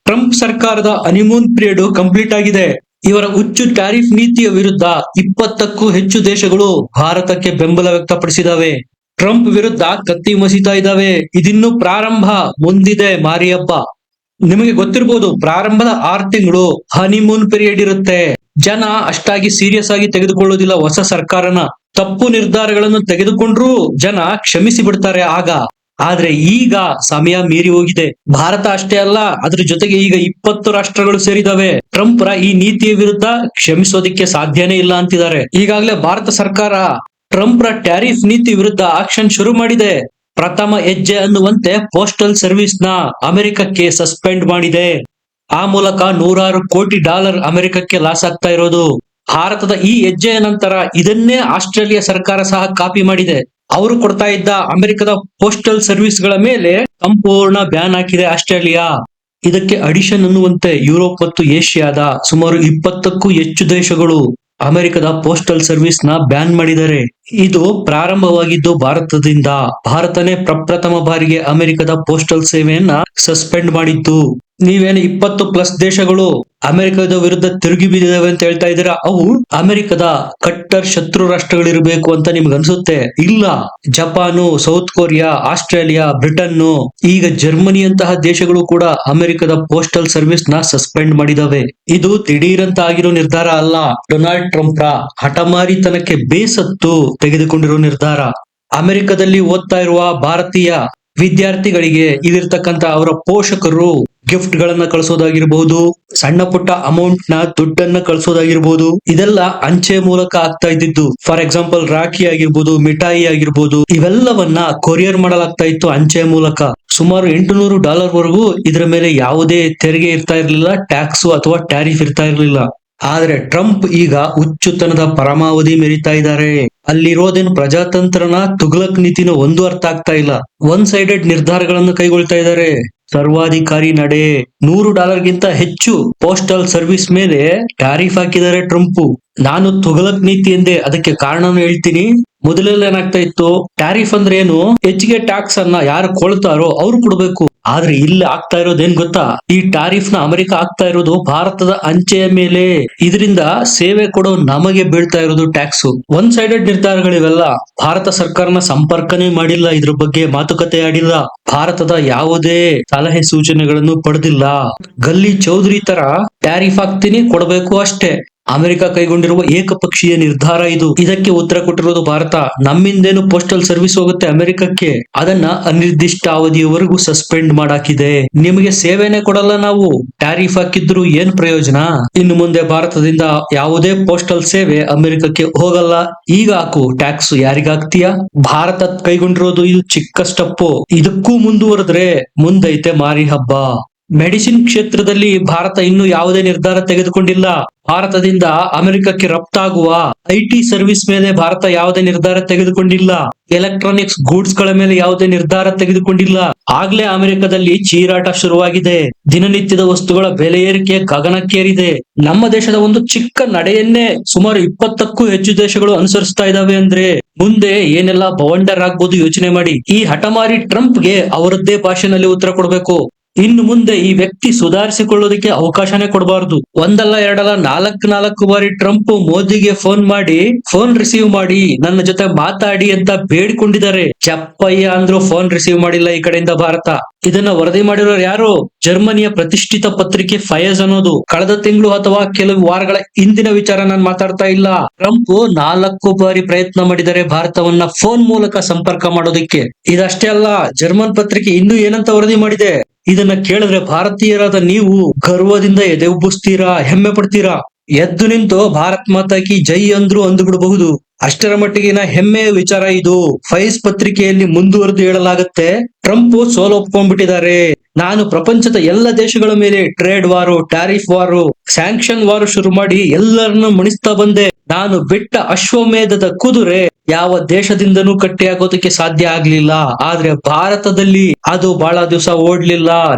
Trump ಸರ್ಕಾರದ honeymoon period complete ಆಗಿದೆ. ಇವರ ಹುಚ್ಚು ಟ್ಯಾರಿಫ್ ನೀತಿಯ ವಿರುದ್ಧ 20ಕ್ಕೂ ಹೆಚ್ಚು ದೇಶಗಳು ಭಾರತಕ್ಕೆ ಬೆಂಬಲ ವ್ಯಕ್ತಪಡಿಸಿದವೆ. ಟ್ರಂಪ್ ವಿರುದ್ಧ ಕತ್ತಿ ಮಸೀತಾ ಇದ್ದಾವೆ. ಇದಿನ್ನು ಪ್ರಾರಂಭ, ಮುಂದಿದೆ ಮಾರಿ ಹಬ್ಬ. ನಿಮಗೆ ಗೊತ್ತಿರಬಹುದು, ಪ್ರಾರಂಭದ 6 ತಿಂಗಳು ಹನಿಮೂನ್ ಪೀರಿಯಡ್ ಇರುತ್ತೆ. ಜನ ಅಷ್ಟಾಗಿ ಸೀರಿಯಸ್ ಆಗಿ ತೆಗೆದುಕೊಳ್ಳುವುದಿಲ್ಲ ಹೊಸ ಸರ್ಕಾರನ. ತಪ್ಪು ನಿರ್ಧಾರಗಳನ್ನು ತೆಗೆದುಕೊಂಡ್ರೂ ಜನ ಕ್ಷಮಿಸಿ ಬಿಡ್ತಾರೆ ಆಗ. ಆದ್ರೆ ಈಗ ಸಮಯ ಮೀರಿ ಹೋಗಿದೆ. ಭಾರತ ಅಷ್ಟೇ ಅಲ್ಲ, ಅದ್ರ ಜೊತೆಗೆ ಈಗ 20 ರಾಷ್ಟ್ರಗಳು ಸೇರಿದವೆ. ಟ್ರಂಪ್ರ ಈ ನೀತಿಯ ವಿರುದ್ಧ ಕ್ಷಮಿಸೋದಿಕ್ಕೆ ಸಾಧ್ಯನೇ ಇಲ್ಲ ಅಂತಿದ್ದಾರೆ. ಈಗಾಗಲೇ ಭಾರತ ಸರ್ಕಾರ ಟ್ರಂಪ್ರ ಟ್ಯಾರಿಫ್ ನೀತಿ ವಿರುದ್ಧ ಆಕ್ಷನ್ ಶುರು ಮಾಡಿದೆ. ಪ್ರಥಮ ಹೆಜ್ಜೆ ಅನ್ನುವಂತೆ ಪೋಸ್ಟಲ್ ಸರ್ವಿಸ್ ನ ಅಮೆರಿಕಕ್ಕೆ ಸಸ್ಪೆಂಡ್ ಮಾಡಿದೆ. ಆ ಮೂಲಕ $100 ಕೋಟಿ ಅಮೆರಿಕಕ್ಕೆ ಲಾಸ್ ಆಗ್ತಾ ಇರೋದು. ಭಾರತದ ಈ ಹೆಜ್ಜೆಯ ನಂತರ ಇದನ್ನೇ ಆಸ್ಟ್ರೇಲಿಯಾ ಸರ್ಕಾರ ಸಹ ಕಾಪಿ ಮಾಡಿದೆ. ಅವರು ಕೊಡ್ತಾ ಇದ್ದ ಅಮೆರಿಕದ ಪೋಸ್ಟಲ್ ಸರ್ವಿಸ್ ಗಳ ಮೇಲೆ ಸಂಪೂರ್ಣ ಬ್ಯಾನ್ ಹಾಕಿದೆ ಆಸ್ಟ್ರೇಲಿಯಾ. ಇದಕ್ಕೆ ಅಡಿಷನ್ ಅನ್ನುವಂತೆ ಯುರೋಪ್ ಮತ್ತು ಏಷ್ಯಾದ ಸುಮಾರು 20ಕ್ಕೂ ಹೆಚ್ಚು ದೇಶಗಳು ಅಮೆರಿಕದ ಪೋಸ್ಟಲ್ ಸರ್ವಿಸ್ ನ ಬ್ಯಾನ್ ಮಾಡಿದ್ದಾರೆ. ಇದು ಪ್ರಾರಂಭವಾಗಿದ್ದು ಭಾರತದಿಂದ. ಭಾರತನೇ ಪ್ರಪ್ರಥಮ ಬಾರಿಗೆ ಅಮೆರಿಕದ ಪೋಸ್ಟಲ್ ಸೇವೆಯನ್ನ ಸಸ್ಪೆಂಡ್ ಮಾಡಿತ್ತು. ನೀವೇನು 20+ ದೇಶಗಳು ಅಮೆರಿಕದ ವಿರುದ್ಧ ತಿರುಗಿ ಬಿದ್ದಿದ್ದಾವೆ ಅಂತ ಹೇಳ್ತಾ ಇದ್ದೀರಾ, ಅವು ಅಮೆರಿಕದ ಕಟ್ಟರ್ ಶತ್ರು ರಾಷ್ಟ್ರಗಳಿರಬೇಕು ಅಂತ ನಿಮ್ಗೆ ಅನ್ಸುತ್ತೆ. ಇಲ್ಲ, Japan, south Korea, Australia, Britain, ಈಗ ಜರ್ಮನಿಯಂತಹ ದೇಶಗಳು ಕೂಡ ಅಮೆರಿಕದ ಪೋಸ್ಟಲ್ ಸರ್ವಿಸ್ ನ ಸಸ್ಪೆಂಡ್ ಮಾಡಿದವೆ. ಇದು ದಿಢೀರಂತ ಆಗಿರೋ ನಿರ್ಧಾರ ಅಲ್ಲ. ಡೊನಾಲ್ಡ್ ಟ್ರಂಪ್ ಹಠಮಾರಿತನಕ್ಕೆ ಬೇಸತ್ತು ತೆಗೆದುಕೊಂಡಿರೋ ನಿರ್ಧಾರ. ಅಮೆರಿಕದಲ್ಲಿ ಓದ್ತಾ ಇರುವ ಭಾರತೀಯ ವಿದ್ಯಾರ್ಥಿಗಳಿಗೆ ಇಲ್ಲಿರ್ತಕ್ಕಂತ ಅವರ ಪೋಷಕರು ಗಿಫ್ಟ್ ಗಳನ್ನ ಕಳಿಸೋದಾಗಿರ್ಬಹುದು, ಸಣ್ಣ ಪುಟ್ಟ ಅಮೌಂಟ್ ನ ದುಡ್ಡನ್ನ ಕಳಿಸೋದಾಗಿರ್ಬಹುದು, ಇದೆಲ್ಲ ಅಂಚೆ ಮೂಲಕ ಆಗ್ತಾ ಇದ್ದಿದ್ದು. ಫಾರ್ ಎಕ್ಸಾಂಪಲ್ ರಾಖಿ ಆಗಿರ್ಬೋದು, ಮಿಠಾಯಿ ಆಗಿರ್ಬೋದು, ಇವೆಲ್ಲವನ್ನ ಕೊರಿಯರ್ ಮಾಡಲಾಗ್ತಾ ಇತ್ತು ಅಂಚೆ ಮೂಲಕ. ಸುಮಾರು $800 ವರೆಗೂ ಇದರ ಮೇಲೆ ಯಾವುದೇ ತೆರಿಗೆ ಇರ್ತಾ ಇರ್ಲಿಲ್ಲ, ಟ್ಯಾಕ್ಸ್ ಅಥವಾ ಟ್ಯಾರಿಫ್ ಇರ್ತಾ ಇರ್ಲಿಲ್ಲ. ಆದ್ರೆ ಟ್ರಂಪ್ ಈಗ ಹುಚ್ಚುತನದ ಪರಮಾವಧಿ ಮೆರಿತಾ ಇದ್ದಾರೆ. ಅಲ್ಲಿರೋದೇನು ಪ್ರಜಾತಂತ್ರನ ತುಗ್ಲಕ್ ನೀತಿನ ಒಂದು ಅರ್ಥ ಆಗ್ತಾ ಇಲ್ಲ. ಒನ್ ಸೈಡೆಡ್ ನಿರ್ಧಾರಗಳನ್ನು ಕೈಗೊಳ್ತಾ ಇದ್ದಾರೆ. ಸರ್ವಾಧಿಕಾರಿ ನಡೆ. $100ಗಿಂತ ಹೆಚ್ಚು ಪೋಸ್ಟಲ್ ಸರ್ವಿಸ್ ಮೇಲೆ ಟ್ಯಾರಿಫ್ ಹಾಕಿದ್ದಾರೆ ಟ್ರಂಪ್. ನಾನು ತುಘಲಕ್ ನೀತಿ ಎಂದೆ, ಅದಕ್ಕೆ ಕಾರಣನು ಹೇಳ್ತೀನಿ. ಮೊದಲೆಲ್ಲ ಏನಾಗ್ತಾ ಇತ್ತು, ಟ್ಯಾರಿಫ್ ಅಂದ್ರೆ ಏನು, ಹೆಚ್ಚಿಗೆ ಟ್ಯಾಕ್ಸ್ ಅನ್ನ ಯಾರು ಕೊಳ್ತಾರೋ ಅವ್ರು ಕೊಡ್ಬೇಕು. ಆದ್ರೆ ಇಲ್ಲಿ ಆಗ್ತಾ ಇರೋದೇನ್ ಗೊತ್ತಾ, ಈ ಟ್ಯಾರಿಫ್ ನ ಅಮೆರಿಕ ಆಗ್ತಾ ಇರೋದು ಭಾರತದ ಅಂಚೆಯ ಮೇಲೆ. ಇದರಿಂದ ಸೇವೆ ಕೊಡೋ ನಮಗೆ ಬೀಳ್ತಾ ಇರೋದು ಟ್ಯಾಕ್ಸ್. ಒನ್ ಸೈಡೆಡ್ ನಿರ್ಧಾರಗಳಿವೆಲ್ಲ. ಭಾರತ ಸರ್ಕಾರನ ಸಂಪರ್ಕನೇ ಮಾಡಿಲ್ಲ, ಇದ್ರ ಬಗ್ಗೆ ಮಾತುಕತೆ ಆಡಿಲ್ಲ, ಭಾರತದ ಯಾವುದೇ ಸಲಹೆ ಸೂಚನೆಗಳನ್ನು ಪಡೆದಿಲ್ಲ. ಗಲ್ಲಿ ಚೌಧರಿ ತರ ಟ್ಯಾರಿಫ್ ಹಾಕ್ತೀನಿ, ಕೊಡಬೇಕು ಅಷ್ಟೇ. ಅಮೆರಿಕ ಕೈಗೊಂಡಿರುವ ಏಕಪಕ್ಷೀಯ ನಿರ್ಧಾರ ಇದು. ಇದಕ್ಕೆ ಉತ್ತರ ಕೊಟ್ಟಿರೋದು ಭಾರತ. ನಮ್ಮಿಂದೇನು ಪೋಸ್ಟಲ್ ಸರ್ವಿಸ್ ಹೋಗುತ್ತೆ ಅಮೆರಿಕಕ್ಕೆ, ಅದನ್ನ ಅನಿರ್ದಿಷ್ಟ ಅವಧಿಯವರೆಗೂ ಸಸ್ಪೆಂಡ್ ಮಾಡಾಕಿದೆ. ನಿಮಗೆ ಸೇವೆನೇ ಕೊಡಲ್ಲ ನಾವು, ಟ್ಯಾರಿಫ್ ಹಾಕಿದ್ರು ಏನ್ ಪ್ರಯೋಜನ? ಇನ್ನು ಮುಂದೆ ಭಾರತದಿಂದ ಯಾವುದೇ ಪೋಸ್ಟಲ್ ಸೇವೆ ಅಮೆರಿಕಕ್ಕೆ ಹೋಗಲ್ಲ. ಈಗ ಹಾಕು ಟ್ಯಾಕ್ಸ್, ಯಾರಿಗಾಗ್ತೀಯಾ? ಭಾರತ ಕೈಗೊಂಡಿರೋದು ಇದು ಚಿಕ್ಕ ಸ್ಟೆಪ್ಪು. ಇದಕ್ಕೂ ಮುಂದುವರೆದ್ರೆ ಮುಂದೈತೆ ಮಾರಿ ಹಬ್ಬ. ಮೆಡಿಸಿನ್ ಕ್ಷೇತ್ರದಲ್ಲಿ ಭಾರತ ಇನ್ನೂ ಯಾವುದೇ ನಿರ್ಧಾರ ತೆಗೆದುಕೊಂಡಿಲ್ಲ. ಭಾರತದಿಂದ ಅಮೆರಿಕಕ್ಕೆ ರಫ್ತಾಗುವ IT ಸರ್ವಿಸ್ ಮೇಲೆ ಭಾರತ ಯಾವುದೇ ನಿರ್ಧಾರ ತೆಗೆದುಕೊಂಡಿಲ್ಲ. ಎಲೆಕ್ಟ್ರಾನಿಕ್ಸ್ ಗೂಡ್ಸ್ ಗಳ ಮೇಲೆ ಯಾವುದೇ ನಿರ್ಧಾರ ತೆಗೆದುಕೊಂಡಿಲ್ಲ. ಆಗ್ಲೇ ಅಮೆರಿಕದಲ್ಲಿ ಚೀರಾಟ ಶುರುವಾಗಿದೆ. ದಿನನಿತ್ಯದ ವಸ್ತುಗಳ ಬೆಲೆ ಏರಿಕೆ ಗಗನಕ್ಕೇರಿದೆ. ನಮ್ಮ ದೇಶದ ಒಂದು ಚಿಕ್ಕ ನಡೆಯನ್ನೇ ಸುಮಾರು 20ಕ್ಕೂ ಹೆಚ್ಚು ದೇಶಗಳು ಅನುಸರಿಸ್ತಾ ಇದಾವೆ ಅಂದ್ರೆ ಮುಂದೆ ಏನೆಲ್ಲ ಬವಂಡರ್ ಆಗ್ಬೋದು ಯೋಚನೆ ಮಾಡಿ. ಈ ಹಠಮಾರಿ ಟ್ರಂಪ್ಗೆ ಅವರದ್ದೇ ಭಾಷೆನಲ್ಲಿ ಉತ್ತರ ಕೊಡಬೇಕು. ಇನ್ನು ಮುಂದೆ ಈ ವ್ಯಕ್ತಿ ಸುಧಾರಿಸಿಕೊಳ್ಳೋದಕ್ಕೆ ಅವಕಾಶನೇ ಕೊಡಬಾರದು. ಒಂದಲ್ಲ ಎರಡಲ್ಲ 4 ಬಾರಿ ಟ್ರಂಪ್ ಮೋದಿಗೆ ಫೋನ್ ರಿಸೀವ್ ಮಾಡಿ ನನ್ನ ಜೊತೆ ಮಾತಾಡಿ ಅಂತ ಬೇಡಿಕೊಂಡಿದ್ದಾರೆ. ಚಪ್ಪಯ್ಯ ಅಂದ್ರೂ ಫೋನ್ ರಿಸೀವ್ ಮಾಡಿಲ್ಲ ಈ ಕಡೆಯಿಂದ ಭಾರತ. ಇದನ್ನ ವರದಿ ಮಾಡಿರೋರು ಯಾರು? ಜರ್ಮನಿಯ ಪ್ರತಿಷ್ಠಿತ ಪತ್ರಿಕೆ ಫಯಜ್ ಅನ್ನೋದು. ಕಳೆದ ತಿಂಗಳು ಅಥವಾ ಕೆಲವು ವಾರಗಳ ಹಿಂದಿನ ವಿಚಾರ ನಾನು ಮಾತಾಡ್ತಾ ಇಲ್ಲ. ಟ್ರಂಪ್ 4 ಬಾರಿ ಪ್ರಯತ್ನ ಮಾಡಿದ್ದಾರೆ ಭಾರತವನ್ನ ಫೋನ್ ಮೂಲಕ ಸಂಪರ್ಕ ಮಾಡೋದಕ್ಕೆ. ಇದಷ್ಟೇ ಅಲ್ಲ, ಜರ್ಮನ್ ಪತ್ರಿಕೆ ಇನ್ನೂ ಏನಂತ ವರದಿ ಮಾಡಿದೆ, ಇದನ್ನ ಕೇಳಿದ್ರೆ ಭಾರತೀಯರಾದ ನೀವು ಗರ್ವದಿಂದ ಎದೆ ಉಬ್ಬಿಸ್ತೀರಾ, ಹೆಮ್ಮೆ ಪಡ್ತೀರಾ. ಎದ್ದು ನಿಂತು ಭಾರತ್ ಮಾತಾ ಕಿ ಜೈ ಅಂದ್ರು ಅಂದುಬಿಡಬಹುದು. ಅಷ್ಟರ ಮಟ್ಟಿಗಿನ ಹೆಮ್ಮೆಯ ವಿಚಾರ ಇದು. ಫೈಸ್ ಪತ್ರಿಕೆಯಲ್ಲಿ ಮುಂದುವರೆದು ಹೇಳಲಾಗುತ್ತೆ, ಟ್ರಂಪ್ ಸೋಲು ಒಪ್ಕೊಂಡ್ಬಿಟ್ಟಿದ್ದಾರೆ. ನಾನು ಪ್ರಪಂಚದ ಎಲ್ಲ ದೇಶಗಳ ಮೇಲೆ ಟ್ರೇಡ್ ವಾರು, ಟ್ಯಾರಿಫ್ ವಾರು, ಸ್ಯಾಂಕ್ಷನ್ ವಾರು ಶುರು ಮಾಡಿ ಎಲ್ಲರನ್ನು ಮಣಿಸ್ತಾ ಬಂದೆ. ನಾನು ಬಿಟ್ಟ ಅಶ್ವಮೇಧದ ಕುದುರೆ ಯಾವ ದೇಶದಿಂದನೂ ಕಟ್ಟಿಯಾಗೋದಕ್ಕೆ ಸಾಧ್ಯ ಆಗ್ಲಿಲ್ಲ. ಆದ್ರೆ ಭಾರತದಲ್ಲಿ ಅದು ಬಹಳ ದಿವಸ ಓಡ್ಲಿಲ್ಲ,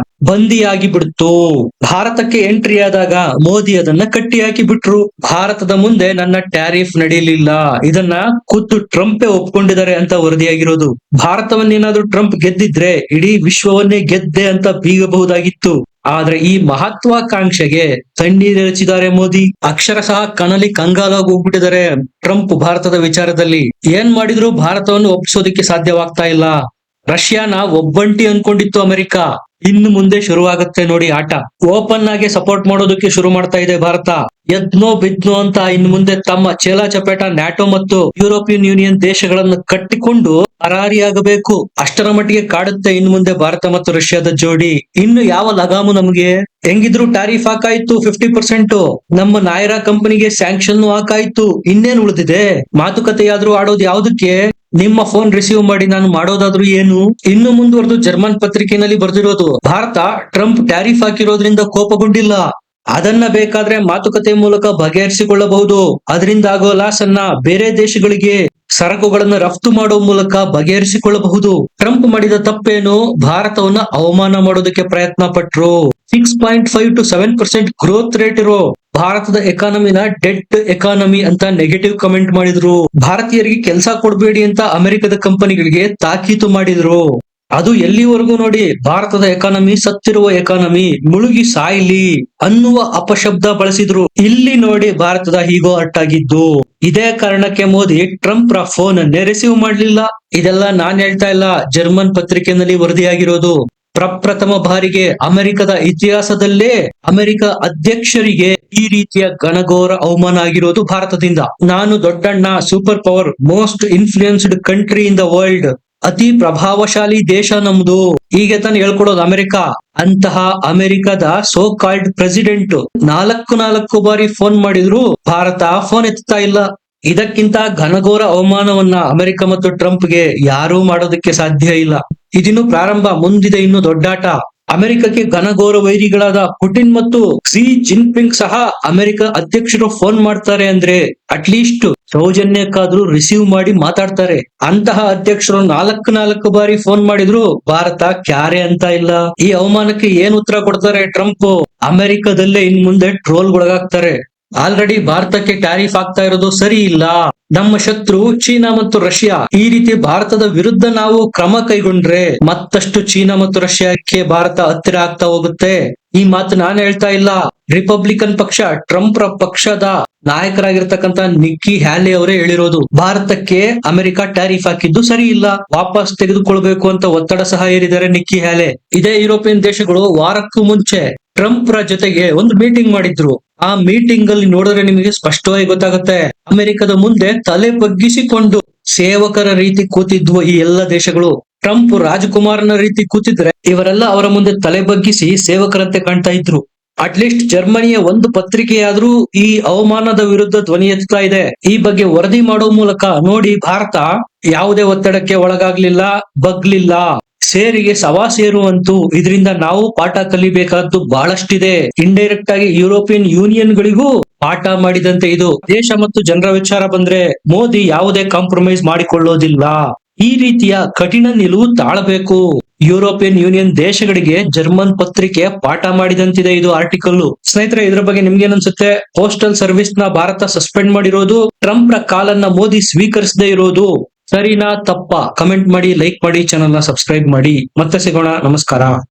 ಬಂದಿಯಾಗಿ ಬಿಡ್ತು. ಭಾರತಕ್ಕೆ ಎಂಟ್ರಿ ಆದಾಗ ಮೋದಿ ಅದನ್ನ ಕಟ್ಟಿ ಹಾಕಿ ಬಿಟ್ರು. ಭಾರತದ ಮುಂದೆ ನನ್ನ ಟ್ಯಾರಿಫ್ ನಡೀಲಿಲ್ಲ. ಇದನ್ನ ಖುದ್ದು ಟ್ರಂಪೇ ಒಪ್ಕೊಂಡಿದ್ದಾರೆ ಅಂತ ವರದಿಯಾಗಿರೋದು. ಭಾರತವನ್ನೇನಾದ್ರೂ ಟ್ರಂಪ್ ಗೆದ್ದಿದ್ರೆ ಇಡೀ ವಿಶ್ವವನ್ನೇ ಗೆದ್ದೆ ಅಂತ ಬೀಗಬಹುದಾಗಿತ್ತು. ಆದ್ರೆ ಈ ಮಹತ್ವಾಕಾಂಕ್ಷೆಗೆ ತಣ್ಣೀರೆರಚಿದ್ದಾರೆ ಮೋದಿ. ಅಕ್ಷರಶಃ ಕನಲಿ ಕಂಗಾಲಾಗಿ ಹೋಗ್ಬಿಟ್ಟಿದ್ದಾರೆ ಟ್ರಂಪ್ ಭಾರತದ ವಿಚಾರದಲ್ಲಿ. ಏನ್ ಮಾಡಿದ್ರು ಭಾರತವನ್ನು ಒಪ್ಪಿಸೋದಕ್ಕೆ ಸಾಧ್ಯವಾಗ್ತಾ ಇಲ್ಲ. ರಷ್ಯಾನ ಒಬ್ಬಂಟಿ ಅನ್ಕೊಂಡಿತ್ತು ಅಮೆರಿಕ. ಇನ್ನು ಮುಂದೆ ಶುರುವಾಗುತ್ತೆ ನೋಡಿ ಆಟ. ಓಪನ್ ಆಗಿ ಸಪೋರ್ಟ್ ಮಾಡೋದಕ್ಕೆ ಶುರು ಮಾಡ್ತಾ ಇದೆ ಭಾರತ. ಎದ್ನೋ ಬಿದ್ನೋ ಅಂತ ಇನ್ನು ಮುಂದೆ ತಮ್ಮ ಚೇಲಾಚಪೇಟ ನ್ಯಾಟೋ ಮತ್ತು ಯುರೋಪಿಯನ್ ಯೂನಿಯನ್ ದೇಶಗಳನ್ನು ಕಟ್ಟಿಕೊಂಡು ಪರಾರಿಯಾಗಬೇಕು. ಅಷ್ಟರ ಮಟ್ಟಿಗೆ ಕಾಡುತ್ತೆ ಇನ್ನು ಮುಂದೆ ಭಾರತ ಮತ್ತು ರಷ್ಯಾದ ಜೋಡಿ. ಇನ್ನು ಯಾವ ಲಗಾಮು ನಮಗೆ? ಹೆಂಗಿದ್ರು ಟ್ಯಾರಿಫ್ ಹಾಕಾಯ್ತು 50%. ನಮ್ಮ ನಾಯರಾ ಕಂಪನಿಗೆ ಸ್ಯಾಂಕ್ಷನ್ ಹಾಕಾಯ್ತು. ಇನ್ನೇನು ಉಳಿದಿದೆ? ಮಾತುಕತೆಯಾದ್ರೂ ಆಡೋದು ಯಾವ್ದಕ್ಕೆ? ನಿಮ್ಮ ಫೋನ್ ರಿಸೀವ್ ಮಾಡಿ ನಾನು ಮಾಡೋದಾದ್ರೂ ಏನು? ಇನ್ನು ಮುಂದುವರೆದು ಜರ್ಮನ್ ಪತ್ರಿಕೆಯಲ್ಲಿ ಬರೆದಿರೋದು, ಭಾರತ ಟ್ರಂಪ್ ಟ್ಯಾರಿಫ್ ಹಾಕಿರೋದ್ರಿಂದ ಕೋಪಗೊಂಡಿಲ್ಲ, ಅದನ್ನ ಬೇಕಾದ್ರೆ ಮಾತುಕತೆ ಮೂಲಕ ಬಗೆಹರಿಸಿಕೊಳ್ಳಬಹುದು. ಅದರಿಂದ ಆಗೋ ಲಾಸ್ ಅನ್ನ ಬೇರೆ ದೇಶಗಳಿಗೆ ಸರಕುಗಳನ್ನು ರಫ್ತು ಮಾಡುವ ಮೂಲಕ ಬಗೆಹರಿಸಿಕೊಳ್ಳಬಹುದು. ಟ್ರಂಪ್ ಮಾಡಿದ ತಪ್ಪೇನು? ಭಾರತವನ್ನ ಅವಮಾನ ಮಾಡೋದಕ್ಕೆ ಪ್ರಯತ್ನ ಪಟ್ರು. 6.5 to 7% ಗ್ರೋತ್ ರೇಟ್ ಇರೋ ಭಾರತದ ಎಕಾನಮಿನ ಡೆಡ್ ಎಕಾನಮಿ ಅಂತ ನೆಗೆಟಿವ್ ಕಮೆಂಟ್ ಮಾಡಿದ್ರು. ಭಾರತೀಯರಿಗೆ ಕೆಲಸ ಕೊಡಬೇಡಿ ಅಂತ ಅಮೆರಿಕದ ಕಂಪನಿಗಳಿಗೆ ತಾಕೀತು ಮಾಡಿದ್ರು. ಅದು ಎಲ್ಲಿವರೆಗೂ ನೋಡಿ, ಭಾರತದ ಎಕಾನಮಿ ಸತ್ತಿರುವ ಎಕಾನಮಿ, ಮುಳುಗಿ ಸಾಯ್ಲಿ ಅನ್ನುವ ಅಪಶಬ್ದ ಬಳಸಿದ್ರು. ಇಲ್ಲಿ ನೋಡಿ ಭಾರತದ ಹೀಗೋ ಅಟ್ಟಾಗಿದ್ದು. ಇದೇ ಕಾರಣಕ್ಕೆ ಮೋದಿ ಟ್ರಂಪ್ ರ ಫೋನ್ ಅನ್ನೇ ರಿಸೀವ್ ಮಾಡ್ಲಿಲ್ಲ. ಇದೆಲ್ಲ ನಾನ್ ಹೇಳ್ತಾ ಇಲ್ಲ, ಜರ್ಮನ್ ಪತ್ರಿಕೆಯಲ್ಲಿ ವರದಿಯಾಗಿರೋದು. ಪ್ರಪ್ರಥಮ ಬಾರಿಗೆ ಅಮೆರಿಕದ ಇತಿಹಾಸದಲ್ಲೇ ಅಮೆರಿಕ ಅಧ್ಯಕ್ಷರಿಗೆ ಈ ರೀತಿಯ ಘನಘೋರ ಅವಮಾನ ಆಗಿರೋದು ಭಾರತದಿಂದ. ನಾನು ದೊಡ್ಡಣ್ಣ, super power, most influenced country in the world, ಅತಿ ಪ್ರಭಾವಶಾಲಿ ದೇಶ ನಮ್ದು, ಹೀಗೆ ತಾನು ಹೇಳ್ಕೊಡೋದು ಅಮೆರಿಕ. ಅಂತಹ ಅಮೆರಿಕದ ಸೋ ಕಾಲ್ಡ್ ಪ್ರೆಸಿಡೆಂಟ್ ನಾಲ್ಕು ಬಾರಿ ಫೋನ್ ಮಾಡಿದ್ರು ಭಾರತ ಫೋನ್ ಎತ್ತಾ ಇಲ್ಲ. ಇದಕ್ಕಿಂತ ಘನಘೋರ ಅವಮಾನವನ್ನ ಅಮೆರಿಕ ಮತ್ತು ಟ್ರಂಪ್ಗೆ ಯಾರೂ ಮಾಡೋದಕ್ಕೆ ಸಾಧ್ಯ ಇಲ್ಲ. ಇದಿನ್ನು ಪ್ರಾರಂಭ, ಮುಂದಿದೆ ಇನ್ನು ದೊಡ್ಡಾಟ. ಅಮೆರಿಕಕ್ಕೆ ಘನಘೋರ ವೈರಿಗಳಾದ ಪುಟಿನ್ ಮತ್ತು ಕ್ಸಿ ಜಿನ್ಪಿಂಗ್ ಸಹ ಅಮೆರಿಕ ಅಧ್ಯಕ್ಷರು ಫೋನ್ ಮಾಡ್ತಾರೆ ಅಂದ್ರೆ ಅಟ್ಲೀಸ್ಟ್ ಸೌಜನ್ಯಕ್ಕಾದ್ರೂ ರಿಸೀವ್ ಮಾಡಿ ಮಾತಾಡ್ತಾರೆ. ಅಂತಹ ಅಧ್ಯಕ್ಷರು ನಾಲ್ಕು ಬಾರಿ ಫೋನ್ ಮಾಡಿದ್ರು ಭಾರತ ಕ್ಯಾರೆ ಅಂತ ಇಲ್ಲ. ಈ ಅವಮಾನಕ್ಕೆ ಏನ್ ಉತ್ತರ ಕೊಡ್ತಾರೆ ಟ್ರಂಪ್? ಅಮೆರಿಕದಲ್ಲೇ ಇನ್ ಮುಂದೆ ಟ್ರೋಲ್ಗೊಳಗಾಗ್ತಾರೆ. ಆಲ್ರೆಡಿ ಭಾರತಕ್ಕೆ ಟ್ಯಾರಿಫ್ ಆಗ್ತಾ ಇರೋದು ಸರಿ ಇಲ್ಲ, ನಮ್ಮ ಶತ್ರು ಚೀನಾ ಮತ್ತು ರಷ್ಯಾ. ಈ ರೀತಿ ಭಾರತದ ವಿರುದ್ಧ ನಾವು ಕ್ರಮ ಕೈಗೊಂಡ್ರೆ ಮತ್ತಷ್ಟು ಚೀನಾ ಮತ್ತು ರಷ್ಯಾಕ್ಕೆ ಭಾರತ ಹತ್ತಿರ ಆಗ್ತಾ ಹೋಗುತ್ತೆ. ಈ ಮಾತು ನಾನು ಹೇಳ್ತಾ ಇಲ್ಲ, ರಿಪಬ್ಲಿಕನ್ ಪಕ್ಷ, ಟ್ರಂಪ್ ರ ಪಕ್ಷದ ನಾಯಕರಾಗಿರ್ತಕ್ಕಂತ ನಿಕ್ಕಿ ಹ್ಯಾಲೆ ಅವರೇ ಹೇಳಿರೋದು. ಭಾರತಕ್ಕೆ ಅಮೆರಿಕ ಟ್ಯಾರಿಫ್ ಹಾಕಿದ್ದು ಸರಿ ಇಲ್ಲ, ವಾಪಸ್ ತೆಗೆದುಕೊಳ್ಬೇಕು ಅಂತ ಒತ್ತಡ ಸಹ ಹೇರಿದ್ದಾರೆ ನಿಕ್ಕಿ ಹ್ಯಾಲೆ. ಇದೇ ಯುರೋಪಿಯನ್ ದೇಶಗಳು ವಾರಕ್ಕೂ ಮುಂಚೆ ಟ್ರಂಪ್ ರ ಜೊತೆಗೆ ಒಂದು ಮೀಟಿಂಗ್ ಮಾಡಿದ್ರು. ಆ ಮೀಟಿಂಗ್ ಅಲ್ಲಿ ನೋಡಿದ್ರೆ ನಿಮಗೆ ಸ್ಪಷ್ಟವಾಗಿ ಗೊತ್ತಾಗುತ್ತೆ, ಅಮೆರಿಕದ ಮುಂದೆ ತಲೆ ಬಗ್ಗಿಸಿಕೊಂಡು ಸೇವಕರ ರೀತಿ ಕೂತಿದ್ವು ಈ ಎಲ್ಲ ದೇಶಗಳು. ಟ್ರಂಪ್ ರಾಜಕುಮಾರನ ರೀತಿ ಕೂತಿದ್ರೆ ಇವರೆಲ್ಲ ಅವರ ಮುಂದೆ ತಲೆ ಬಗ್ಗಿಸಿ ಸೇವಕರಂತೆ ಕಾಣ್ತಾ ಇದ್ರು. ಅಟ್ಲೀಸ್ಟ್ ಜರ್ಮನಿಯ ಒಂದು ಪತ್ರಿಕೆಯಾದ್ರೂ ಈ ಅವಮಾನದ ವಿರುದ್ಧ ಧ್ವನಿ ಎತ್ತಾ ಇದೆ. ಈ ಬಗ್ಗೆ ವರದಿ ಮಾಡೋ ಮೂಲಕ ನೋಡಿ, ಭಾರತ ಯಾವುದೇ ಒತ್ತಡಕ್ಕೆ ಒಳಗಾಗ್ಲಿಲ್ಲ, ಬಗ್ಲಿಲ್ಲ, ಸೇರಿಗೆ ಸವಾ ಸೇರುವಂತೂ. ಇದರಿಂದ ನಾವು ಪಾಠ ಕಲಿಬೇಕಾದ್ದು ಬಹಳಷ್ಟಿದೆ. ಇಂಡೈರೆಕ್ಟ್ ಆಗಿ ಯುರೋಪಿಯನ್ ಯೂನಿಯನ್ ಗಳಿಗೂ ಪಾಠ ಮಾಡಿದಂತೆ ಇದು. ದೇಶ ಮತ್ತು ಜನರ ವಿಚಾರ ಬಂದ್ರೆ ಮೋದಿ ಯಾವುದೇ ಕಾಂಪ್ರಮೈಸ್ ಮಾಡಿಕೊಳ್ಳೋದಿಲ್ಲ. ಈ ರೀತಿಯ ಕಠಿಣ ನಿಲುವು ತಾಳಬೇಕು. ಯುರೋಪಿಯನ್ ಯೂನಿಯನ್ ದೇಶಗಳಿಗೆ ಜರ್ಮನ್ ಪತ್ರಿಕೆ ಪಾಠ ಮಾಡಿದಂತಿದೆ ಇದು ಆರ್ಟಿಕಲ್. ಸ್ನೇಹಿತರೆ, ಇದ್ರ ಬಗ್ಗೆ ನಿಮ್ಗೇನ್ ಅನ್ಸುತ್ತೆ? ಪೋಸ್ಟಲ್ ಸರ್ವಿಸ್ ನ ಭಾರತ ಸಸ್ಪೆಂಡ್ ಮಾಡಿರೋದು, ಟ್ರಂಪ್ ರ ಕಾಲನ್ನ ಮೋದಿ ಸ್ವೀಕರಿಸದೇ ಇರೋದು ಸರಿನಾ ತಪ್ಪಾ? ಕಮೆಂಟ್ ಮಾಡಿ, ಲೈಕ್ ಮಾಡಿ, ಚಾನೆಲ್ ನ ಸಬ್ಸ್ಕ್ರೈಬ್ ಮಾಡಿ. ಮತ್ತೆ ಸಿಗೋಣ. ನಮಸ್ಕಾರ.